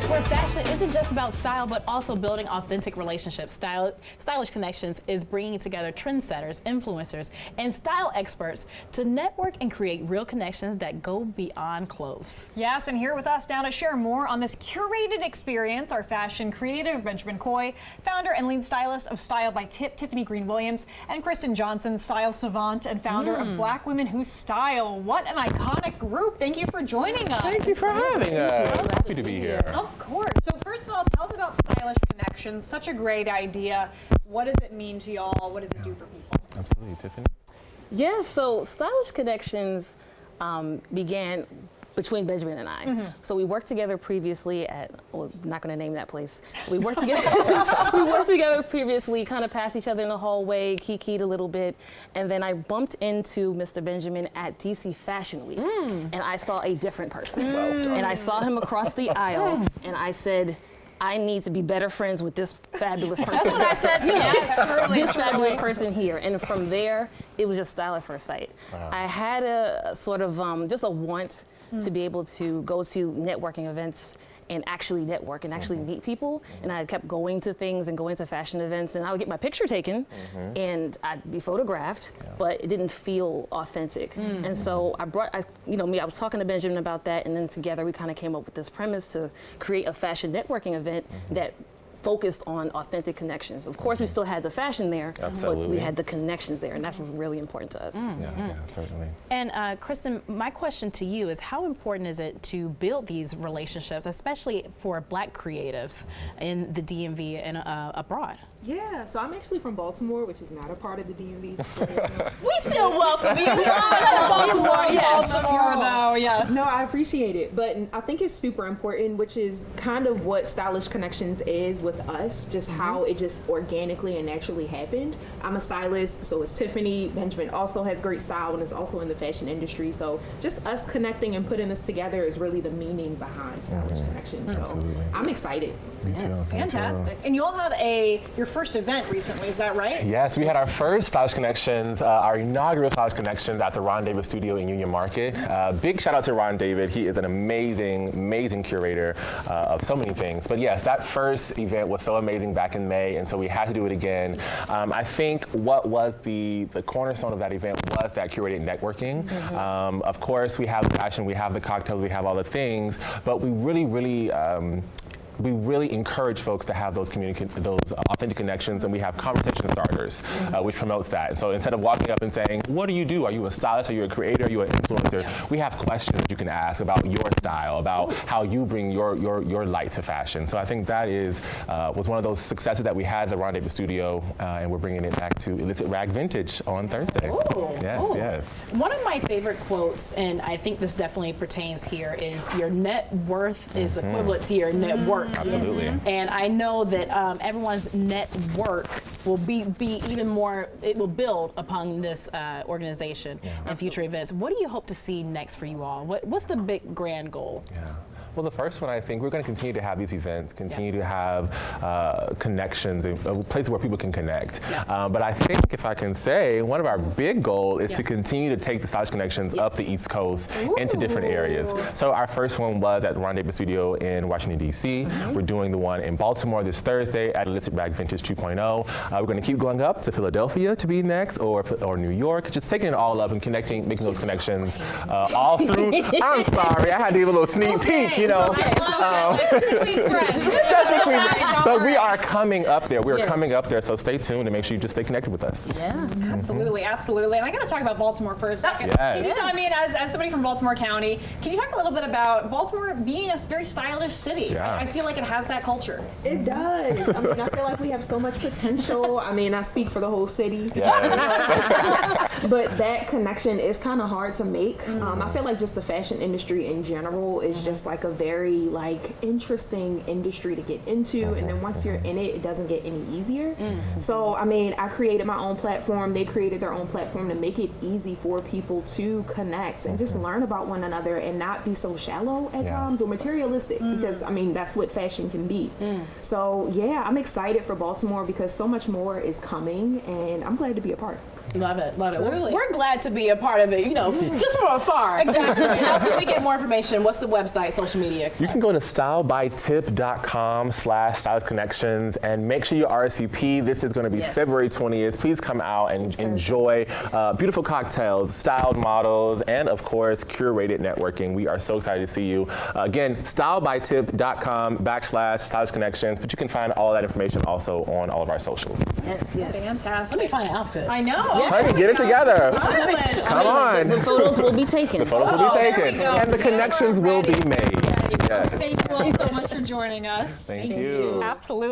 where fashion isn't just about style, but also building authentic relationships. Stylish Connections is bringing together trendsetters, influencers, and style experts to network and create real connections that go beyond clothes. Yes, and here with us now to share more on this curated experience, our fashion creative, Benjamin Coy, founder and lead stylist of Style by Tiffany Green Williams, and Kristen Johnson, style savant and founder of Black Women Who Style. What an iconic group. Thank you for joining us. Thank you for having us. Happy to be here. Of course. So first of all, tell us about Stylish Connections. Such a great idea. What does it mean to y'all? What does it do for people? Absolutely. Tiffany? Yeah, so Stylish Connections began between Benjamin and I. So we worked together previously at, well, not gonna name that place. We worked together, previously, kind of passed each other in the hallway, kikied a little bit, and then I bumped into Mr. Benjamin at DC Fashion Week, and I saw a different person. And I saw him across the aisle, and I said, I need to be better friends with this fabulous person. That's what I said to you. Yes, This fabulous person here. And from there, it was just style at first sight. Wow. I had a sort of just a want to be able to go to networking events and actually network and actually meet people. And I kept going to things and going to fashion events, and I would get my picture taken and I'd be photographed, but it didn't feel authentic. And so I was talking to Benjamin about that, and then together we kind of came up with this premise to create a fashion networking event that focused on authentic connections. Of course, we still had the fashion there, but we had the connections there, and that's really important to us. Yeah, certainly. And Kristen, my question to you is, how important is it to build these relationships, especially for Black creatives in the DMV and abroad? Yeah, so I'm actually from Baltimore, which is not a part of the DMV. Just so you know. We still welcome you. Baltimore, though, yeah. No, I appreciate it, but I think it's super important, which is kind of what Stylish Connections is with us, just how it just organically and naturally happened. I'm a stylist, so is Tiffany. Benjamin also has great style and is also in the fashion industry, so just us connecting and putting this together is really the meaning behind Stylish Connections. So Absolutely. I'm excited. Me too. Fantastic. And you all had your first event recently, is that right? Yes, we had our first Stylish Connections, our inaugural Stylish Connections at the Ron David Studio in Union Market. Big shout out to Ron David. He is an amazing, amazing curator of so many things. But yes, that first event was so amazing back in May, and so we had to do it again. I think what was the cornerstone of that event was that curated networking. Of course, we have the fashion, we have the cocktails, we have all the things, but we really encourage folks to have those authentic connections, and we have conversation starters, which promotes that. And so instead of walking up and saying, what do you do? Are you a stylist? Are you a creator? Are you an influencer? We have questions you can ask about your style, about how you bring your light to fashion. So I think that was one of those successes that we had at the Ron David Studio, and we're bringing it back to Illicit Rag Vintage on Thursday. Yes. One of my favorite quotes, and I think this definitely pertains here, is your net worth is equivalent to your net worth. Absolutely. And I know that everyone's network will be even more, it will build upon this organization and future events. What do you hope to see next for you all? What's the big grand goal? Yeah. Well, the first one, I think we're going to continue to have these events, continue to have connections, places where people can connect. But I think, if I can say, one of our big goals is to continue to take the Stylish Connections up the East Coast into different areas. So our first one was at the Ron David Studio in Washington, D.C. We're doing the one in Baltimore this Thursday at Illicit Rag Vintage 2.0. We're going to keep going up to Philadelphia to be next, or New York, just taking it all up and connecting, making those connections all through. I'm sorry, I had to give a little sneak peek, you know. But we are coming up there. We're coming up there, so stay tuned and make sure you just stay connected with us. Yeah, absolutely, absolutely. And I got to talk about Baltimore for a second. Can you tell me, as somebody from Baltimore County, can you talk a little bit about Baltimore being a very stylish city? I feel like it has that culture. It does. I mean, I feel like we have so much potential. I mean, I speak for the whole city. But that connection is kind of hard to make. I feel like just the fashion industry in general is just like a very interesting industry to get into, and then once you're in it, it doesn't get any easier. So I mean, I created my own platform, they created their own platform to make it easy for people to connect and just learn about one another and not be so shallow at times or materialistic, because I mean, that's what fashion can be. So yeah, I'm excited for Baltimore because so much more is coming, and I'm glad to be a part. Love it, love it. Truly. We're glad to be a part of it, you know, just from afar. Exactly. How can we get more information? What's the website, social media? You can go to stylebytip.com/stylistconnections and make sure you RSVP. This is going to be February 20th. Please come out and enjoy beautiful cocktails, styled models, and of course, curated networking. We are so excited to see you. Again, stylebytip.com/stylistconnections, but you can find all that information also on all of our socials. Yes, yes. Fantastic. Let me find an outfit. I know. Honey, get it together. Stylish. Come on. The photos will be taken. The photos will be there we taken, go. and the connections will be made. Yes. Thank you all so much for joining us. Thank you. Absolutely.